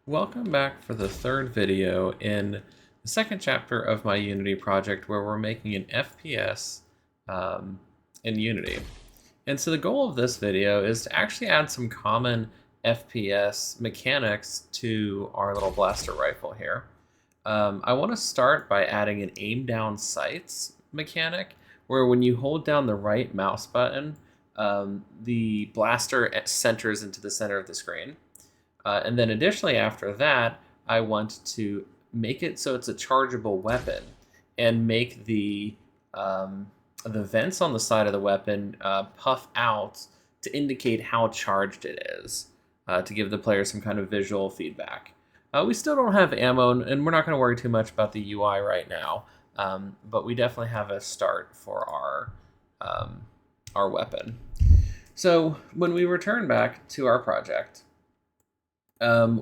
Welcome back for the third video in the second chapter of my Unity project where we're making an FPS in Unity. And so the goal of this video is to actually add some common FPS mechanics to our little blaster rifle here. I want to start by adding an aim down sights mechanic where when you hold down the right mouse button, the blaster centers into the center of the screen. And then additionally after that, I want to make it so it's a chargeable weapon and make the vents on the side of the weapon puff out to indicate how charged it is, to give the player some kind of visual feedback. We still don't have ammo, and we're not going to worry too much about the UI right now, but we definitely have a start for our weapon. So when we return back to our project,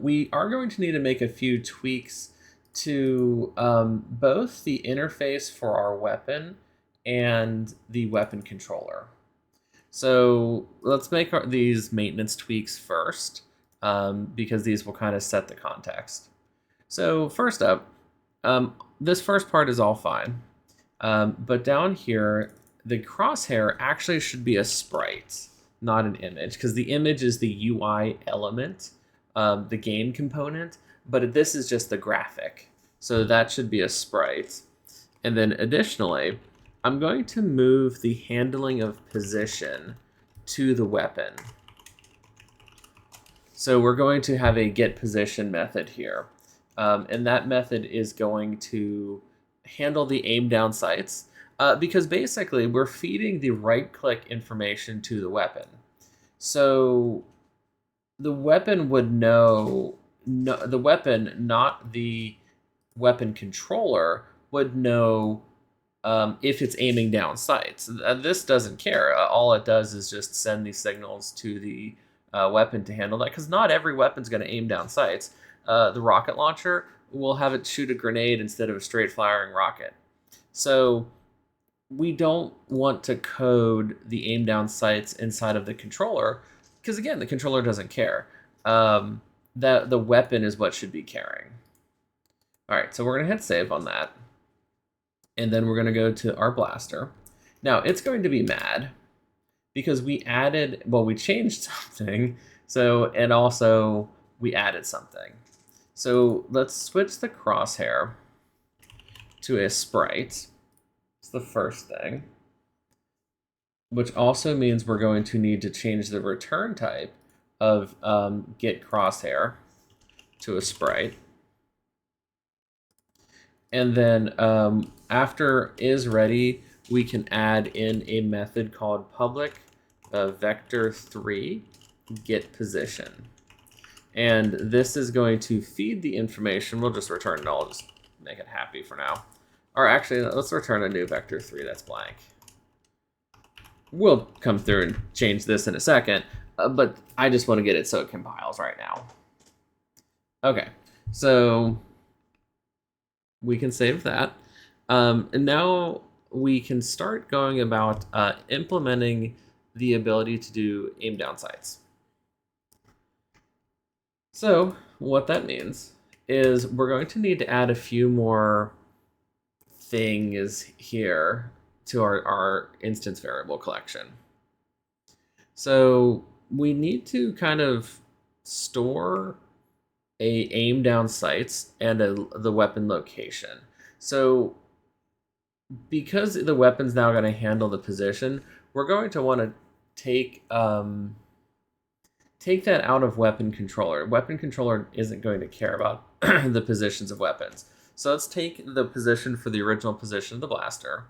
we are going to need to make a few tweaks to both the interface for our weapon and the weapon controller. So let's make these maintenance tweaks first, because these will kind of set the context. So first up, this first part is all fine, but down here, the crosshair actually should be a sprite, not an image, because the image is the UI element, the game component, but this is just the graphic. So that should be a sprite. And then additionally, I'm going to move the handling of position to the weapon. So we're going to have a get position method here. And that method is going to handle the aim down sights, because basically we're feeding the right click information to the weapon. So the weapon would know, the weapon, not the weapon controller, would know if it's aiming down sights. This doesn't care. All it does is just send these signals to the weapon to handle that, because not every weapon's going to aim down sights. The rocket launcher will have it shoot a grenade instead of a straight firing rocket. So we don't want to code the aim down sights inside of the controller, because again, the controller doesn't care. That the weapon is what should be caring. All right, so we're gonna hit save on that. And then we're gonna go to our blaster. Now it's going to be mad because we changed something. So, and also we added something. So let's switch the crosshair to a sprite. It's the first thing, which also means we're going to need to change the return type of get crosshair to a sprite. And then after is ready, we can add in a method called public vector3 get position. And this is going to feed the information. We'll just return it. I'll just make it happy for now. Or actually, let's return a new vector3 that's blank. We'll come through and change this in a second, but I just want to get it so it compiles right now. Okay, so we can save that. And now we can start going about implementing the ability to do aim down sights. So what that means is we're going to need to add a few more things here to our instance variable collection. So we need to kind of store a aim down sights and the weapon location. So because the weapon's now going to handle the position, we're going to want to take that out of weapon controller. Weapon controller isn't going to care about the positions of weapons. So let's take the position for the original position of the blaster.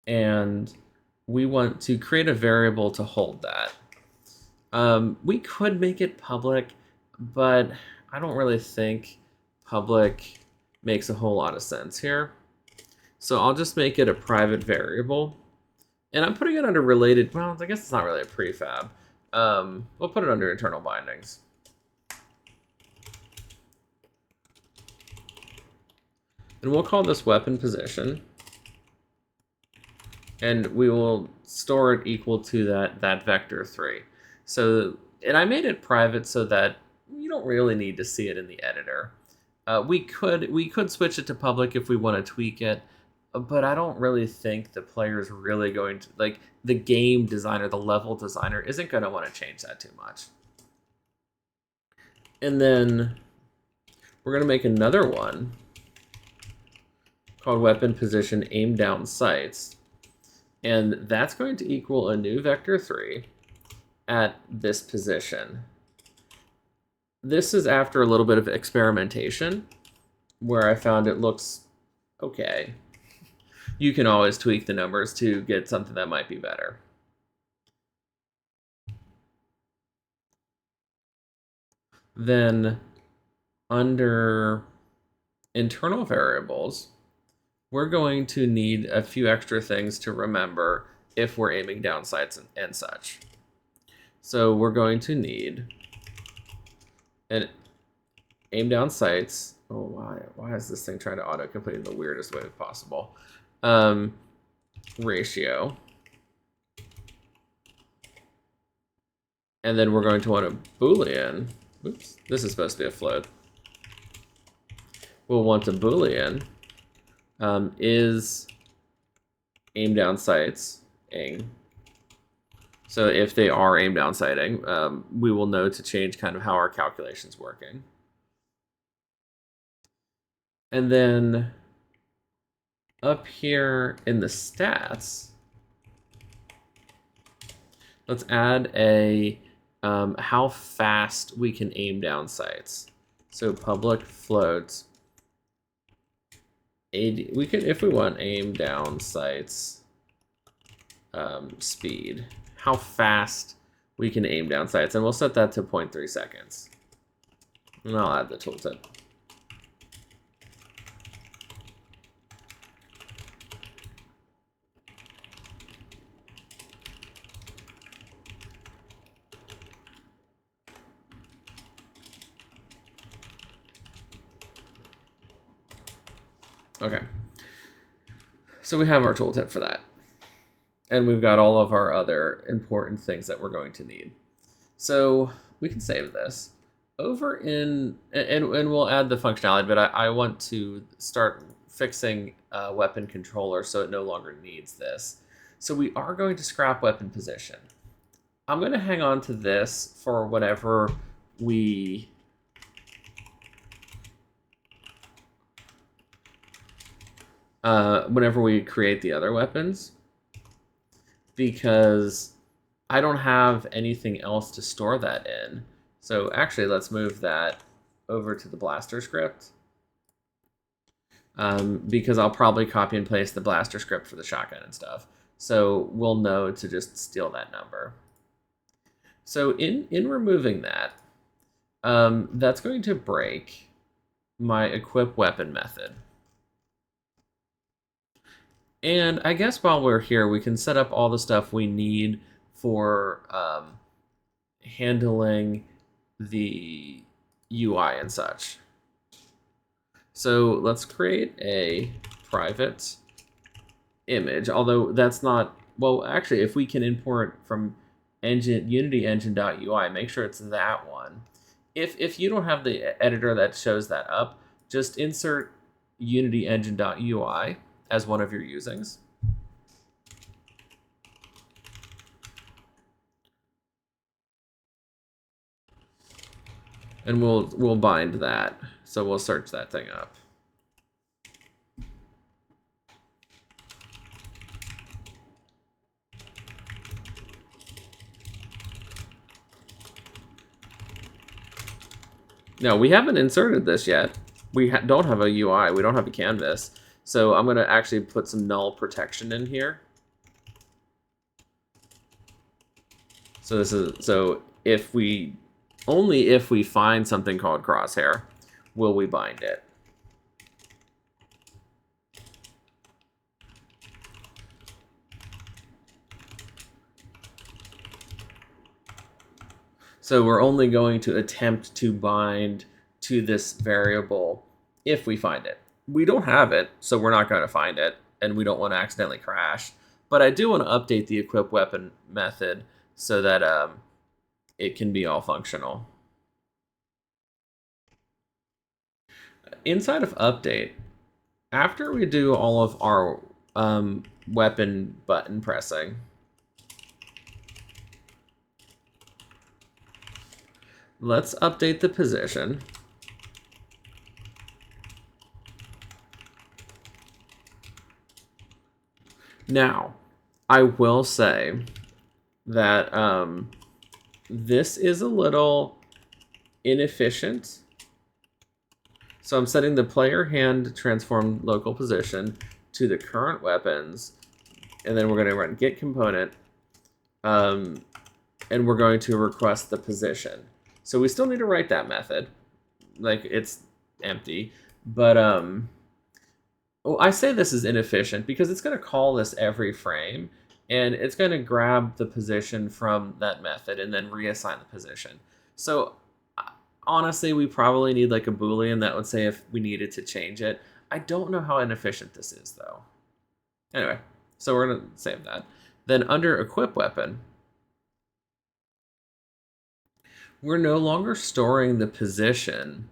And we want to create a variable to hold that. We could make it public, but I don't really think public makes a whole lot of sense here. So I'll just make it a private variable. And I'm putting it under related, well, I guess it's not really a prefab. We'll put it under internal bindings. And we'll call this weapon position. And we will store it equal to that vector3. So and I made it private so that you don't really need to see it in the editor. We could switch it to public if we want to tweak it, but I don't really think the player's really going to, like, the game designer, the level designer isn't going to want to change that too much. And then we're going to make another one called weapon position aim down sights. And that's going to equal a new vector 3 at this position. This is after a little bit of experimentation where I found it looks okay. You can always tweak the numbers to get something that might be better. Then under internal variables, we're going to need a few extra things to remember if we're aiming down sights and such. So we're going to need an aim down sights. Oh, why is this thing trying to autocomplete in the weirdest way possible? Ratio. And then we're going to want a Boolean. Oops, this is supposed to be a float. We'll want a Boolean is aim down sights ing. So if they are aim down sighting, we will know to change kind of how our calculation's working. And then up here in the stats, let's add a how fast we can aim down sights. So public float. We could, if we want, aim down sights speed. How fast we can aim down sights, and we'll set that to 0.3 seconds. And I'll add the tooltip. Okay, so we have our tooltip for that. And we've got all of our other important things that we're going to need. So we can save this. Over in, and we'll add the functionality, but I want to start fixing weapon controller so it no longer needs this. So we are going to scrap weapon position. I'm going to hang on to this for whenever we create the other weapons, because I don't have anything else to store that in. So actually, let's move that over to the blaster script, because I'll probably copy and paste the blaster script for the shotgun and stuff. So we'll know to just steal that number. So in removing that, that's going to break my equip weapon method. And I guess while we're here, we can set up all the stuff we need for handling the UI and such. So let's create a private image, although that's not, well, actually, if we can import from Unity engine.ui, make sure it's that one. If you don't have the editor that shows that up, just insert Unity engine.ui as one of your usings. And we'll bind that. So we'll search that thing up. No, we haven't inserted this yet. We don't have a UI. We don't have a canvas. So I'm going to actually put some null protection in here. So this is, so if we, only if we find something called crosshair will we bind it. So we're only going to attempt to bind to this variable if we find it. We don't have it, so we're not going to find it, and we don't want to accidentally crash. But I do want to update the equip weapon method so that it can be all functional. Inside of update, after we do all of our weapon button pressing, let's update the position. Now, I will say that this is a little inefficient. So I'm setting the player hand transform local position to the current weapons, and then we're going to run get component, and we're going to request the position. So we still need to write that method, like it's empty, but well, I say this is inefficient because it's going to call this every frame, and it's going to grab the position from that method and then reassign the position. So honestly, we probably need like a Boolean that would say if we needed to change it. I don't know how inefficient this is though. Anyway, so we're going to save that. Then under equip weapon, we're no longer storing the position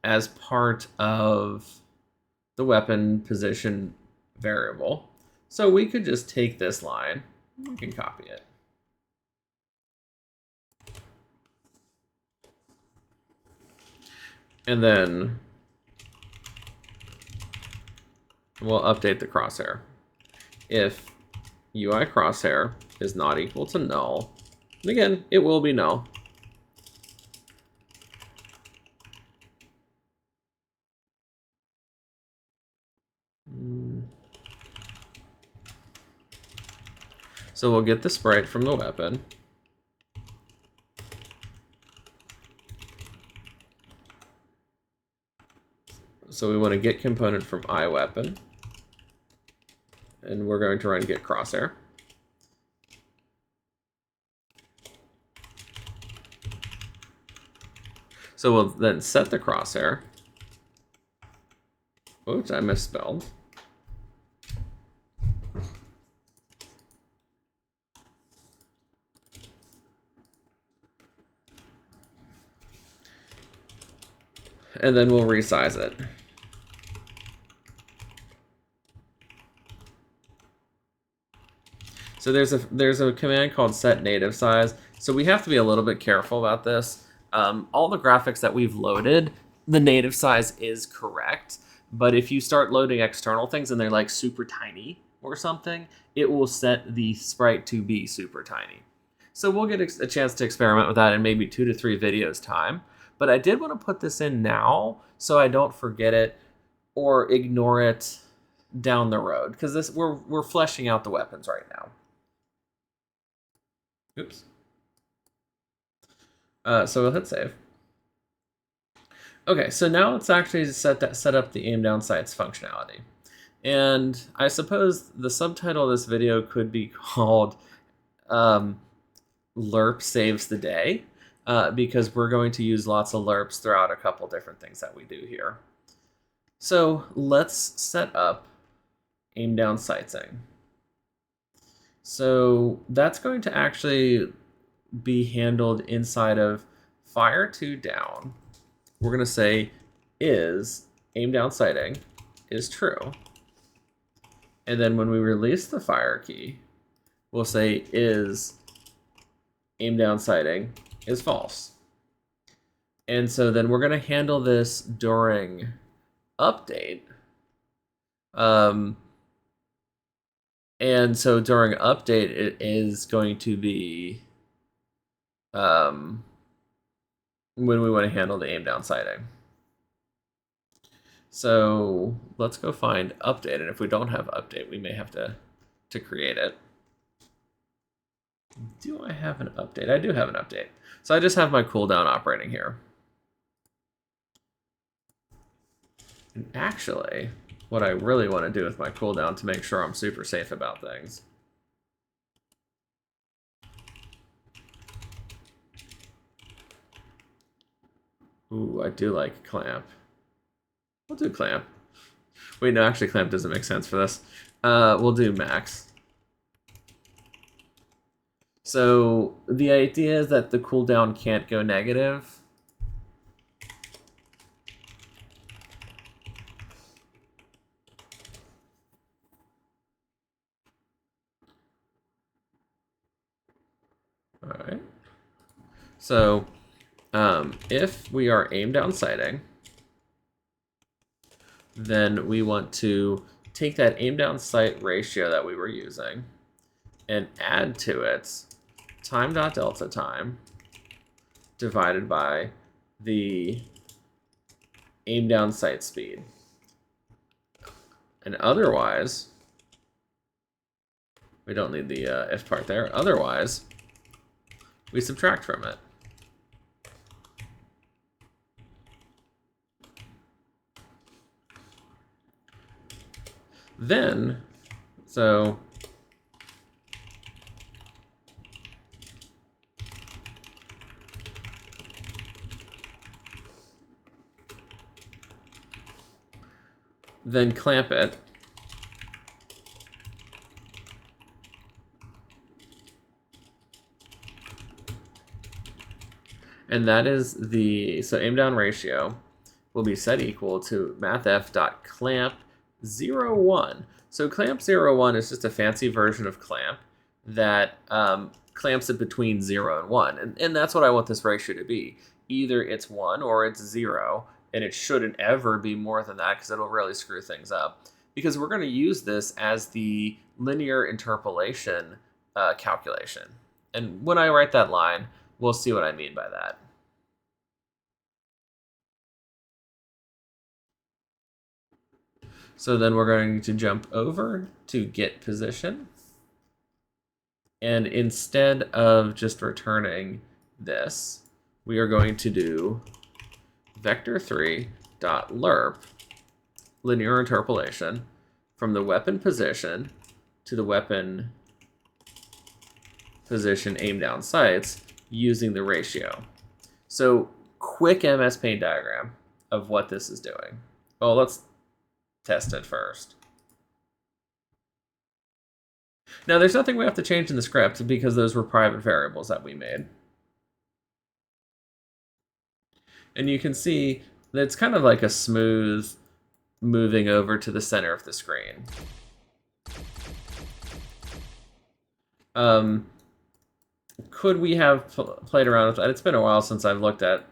as part of the weapon position variable. So we could just take this line, we can copy it. And then we'll update the crosshair. If UI crosshair is not equal to null, and again, it will be null. So we'll get the sprite from the weapon. So we want to get component from iWeapon. And we're going to run get crosshair. So we'll then set the crosshair. Oops, I misspelled. And then we'll resize it. So there's a command called set native size. So we have to be a little bit careful about this. All the graphics that we've loaded, the native size is correct. But if you start loading external things and they're like super tiny or something, it will set the sprite to be super tiny. So we'll get a chance to experiment with that in maybe 2 to 3 videos time. But I did want to put this in now so I don't forget it or ignore it down the road, because we're fleshing out the weapons right now. Oops. So we'll hit save. Okay, so now let's actually set up the aim down sights functionality. And I suppose the subtitle of this video could be called Lerp Saves the Day, because we're going to use lots of lerps throughout a couple different things that we do here. So let's set up aim down sighting. So that's going to actually be handled inside of fire to down. We're going to say is aim down sighting is true. And then when we release the fire key, we'll say is aim down sighting is false. And so then we're going to handle this during update. And so during update, it is going to be when we want to handle the aim down sighting. So let's go find update, and if we don't have update, we may have to create it. Do I have an update? I do have an update. So I just have my cooldown operating here. And actually, what I really want to do with my cooldown to make sure I'm super safe about things. Ooh, I do like clamp. We'll do clamp. Wait, no, actually clamp doesn't make sense for this. We'll do max. So the idea is that the cooldown can't go negative. All right. So if we are aim down sighting, then we want to take that aim down sight ratio that we were using and add to it time.delta time divided by the aim down sight speed. And otherwise, we don't need the if part there. Otherwise, we subtract from it. Then, so then clamp it. And that is so aim down ratio will be set equal to mathf.clamp 0,1. So clamp 0,1 is just a fancy version of clamp that clamps it between 0 and 1. And that's what I want this ratio to be. Either it's 1 or it's 0, and it shouldn't ever be more than that because it'll really screw things up. Because we're going to use this as the linear interpolation calculation. And when I write that line, we'll see what I mean by that. So then we're going to jump over to get position. And instead of just returning this, we are going to do vector3.lerp linear interpolation from the weapon position to the weapon position aim down sights using the ratio. So quick MS Paint diagram of what this is doing. Well, let's test it first. Now there's nothing we have to change in the script because those were private variables that we made. And you can see that it's kind of like a smooth moving over to the center of the screen. Could we have played around with that? It's been a while since I've looked at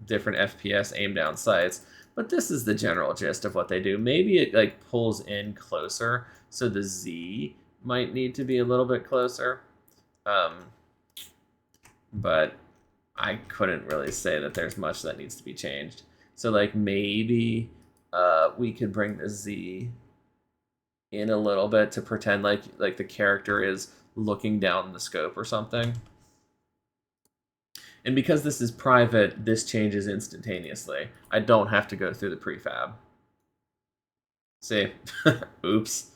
different FPS aim down sights, but this is the general gist of what they do. Maybe it like pulls in closer, so the Z might need to be a little bit closer. But I couldn't really say that there's much that needs to be changed. So like maybe we could bring the Z in a little bit to pretend like the character is looking down the scope or something. And because this is private, this changes instantaneously. I don't have to go through the prefab. See? Oops.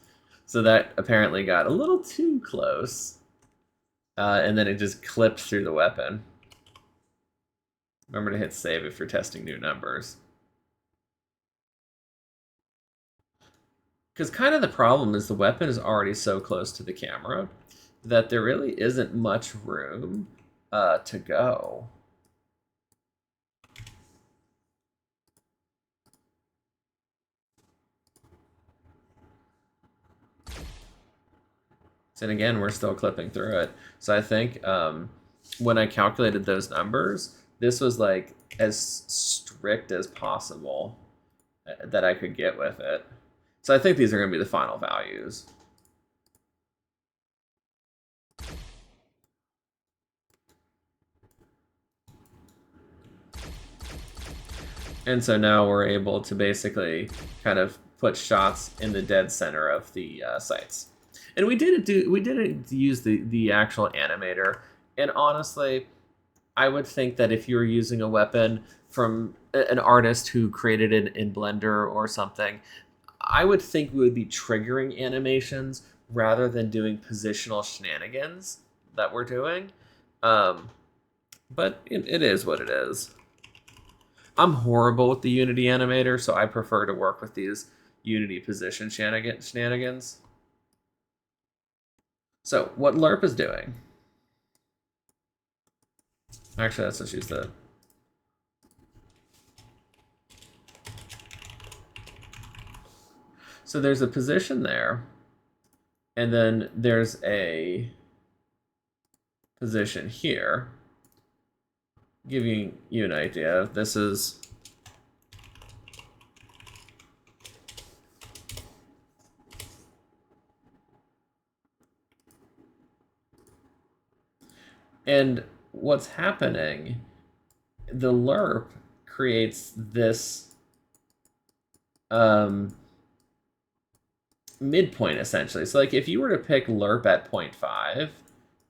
So that apparently got a little too close. And then it just clipped through the weapon. Remember to hit save if you're testing new numbers. Because kind of the problem is the weapon is already so close to the camera that there really isn't much room to go. And again, we're still clipping through it. So I think when I calculated those numbers, this was like as strict as possible that I could get with it. So I think these are going to be the final values. And so now we're able to basically kind of put shots in the dead center of the sights. And we didn't use the actual animator. And honestly, I would think that if you were using a weapon from an artist who created it in Blender or something, I would think we would be triggering animations rather than doing positional shenanigans that we're doing. But it is what it is. I'm horrible with the Unity animator, so I prefer to work with these Unity position shenanigans. So what Lerp is doing Actually, let's just use the... So there's a position there, and then there's a position here. Giving you an idea, this is... And what's happening, the Lerp creates this midpoint, essentially. So like if you were to pick Lerp at 0.5,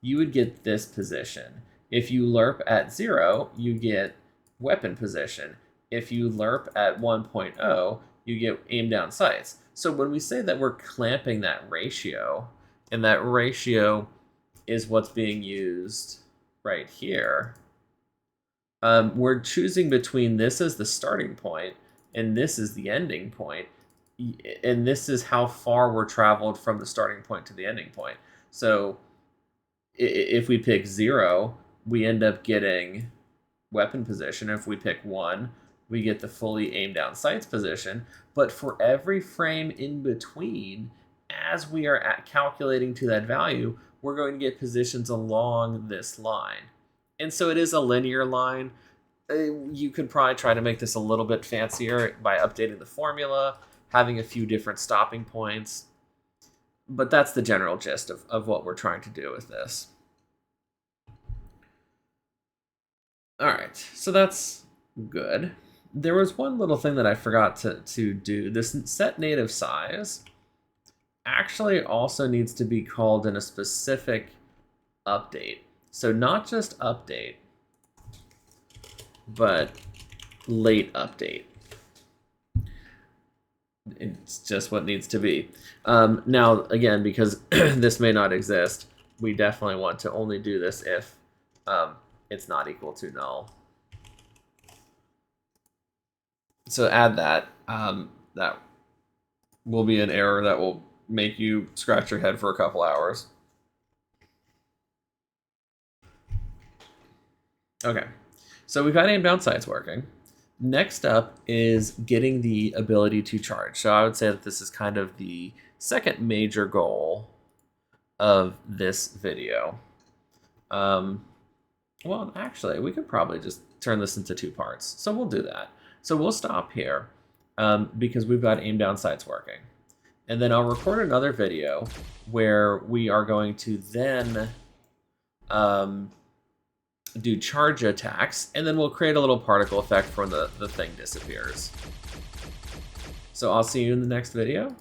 you would get this position. If you Lerp at 0, you get weapon position. If you Lerp at 1.0, you get aim down sights. So when we say that we're clamping that ratio, and that ratio is what's being used right here, we're choosing between this as the starting point and this is the ending point, and this is how far we're traveled from the starting point to the ending point. So if we pick 0, we end up getting weapon position. If we pick 1, we get the fully aimed down sights position. But for every frame in between, as we are calculating to that value, we're going to get positions along this line. And so it is a linear line. You could probably try to make this a little bit fancier by updating the formula, having a few different stopping points. But that's the general gist of what we're trying to do with this. All right, so that's good. There was one little thing that I forgot to do. This set native size actually also needs to be called in a specific update. So not just update, but late update. It's just what needs to be. Now, again, because this may not exist, we definitely want to only do this if it's not equal to null. So add that. That will be an error that will make you scratch your head for a couple hours. Okay, so we've got aim down sights working. Next up is getting the ability to charge. So I would say that this is kind of the second major goal of this video. Well, actually, we could probably just turn this into 2 parts. So we'll do that. So we'll stop here because we've got aim down sights working. And then I'll record another video where we are going to then do charge attacks, and then we'll create a little particle effect when the thing disappears. So I'll see you in the next video,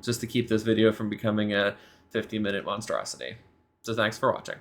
just to keep this video from becoming a 50-minute monstrosity. So thanks for watching.